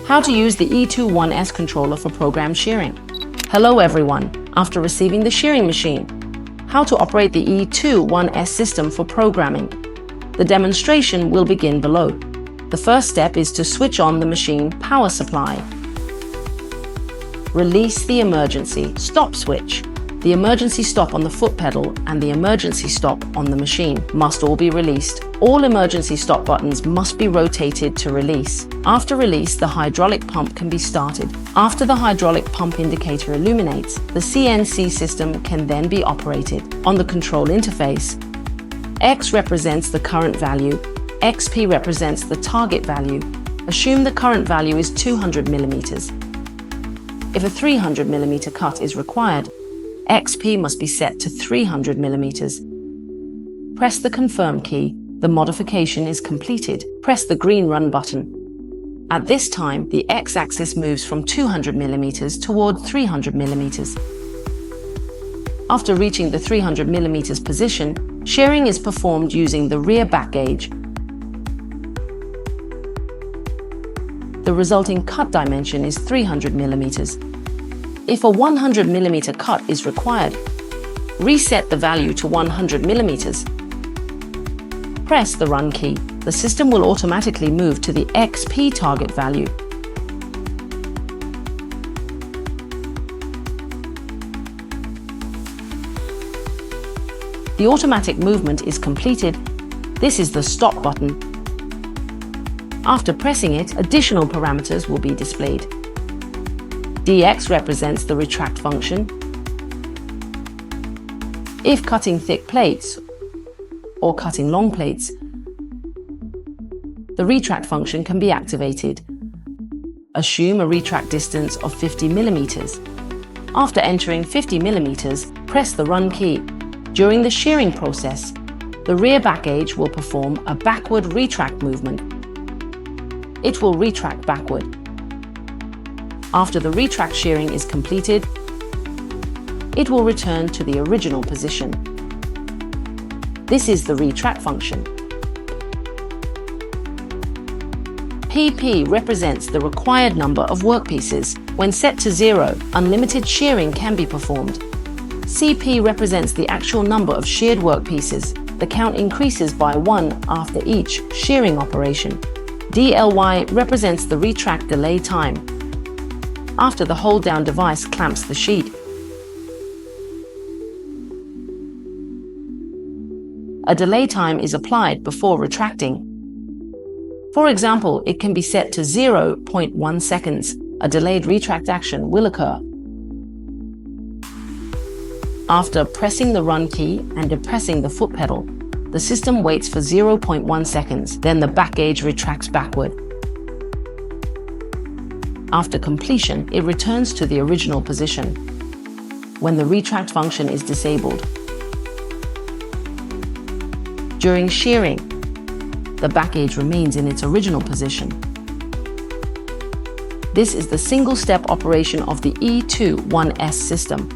How to use the E21S controller for program shearing. Hello everyone, after receiving the shearing machine. How to operate the E21S system for programming. The demonstration will begin below. The first step is to switch on the machine power supply. Release the emergency stop switch. The emergency stop on the foot pedal and the emergency stop on the machine must all be released. All emergency stop buttons must be rotated to release. After release, the hydraulic pump can be started. After the hydraulic pump indicator illuminates, the CNC system can then be operated. On the control interface, X represents the current value, XP represents the target value. Assume the current value is 200 millimeters. If a 300 millimeter cut is required, XP must be set to 300 millimeters. Press the confirm key. The modification is completed. Press the green run button. At this time, the X-axis moves from 200 millimeters toward 300 millimeters. After reaching the 300 millimeters position, shearing is performed using the rear back gauge. The resulting cut dimension is 300 millimeters. If a 100 millimeter cut is required, reset the value to 100 millimeters. Press the run key. The system will automatically move to the XP target value. The automatic movement is completed. This is the stop button. After pressing it, additional parameters will be displayed. DX represents the retract function. If cutting thick plates or cutting long plates, the retract function can be activated. Assume a retract distance of 50 millimeters. After entering 50 millimeters, press the run key. During the shearing process, the rear back gauge will perform a backward retract movement. It will retract backward. After the retract shearing is completed, it will return to the original position. This is the retract function. PP represents the required number of workpieces. When set to 0, unlimited shearing can be performed. CP represents the actual number of sheared workpieces. The count increases by 1 after each shearing operation. DLY represents the retract delay time. After the hold-down device clamps the sheet, a delay time is applied before retracting. For example, it can be set to 0.1 seconds. A delayed retract action will occur. After pressing the run key and depressing the foot pedal, the system waits for 0.1 seconds, then the back gauge retracts backward. After completion, it returns to the original position when the retract function is disabled. During shearing, the back gauge remains in its original position. This is the single-step operation of the E21S system.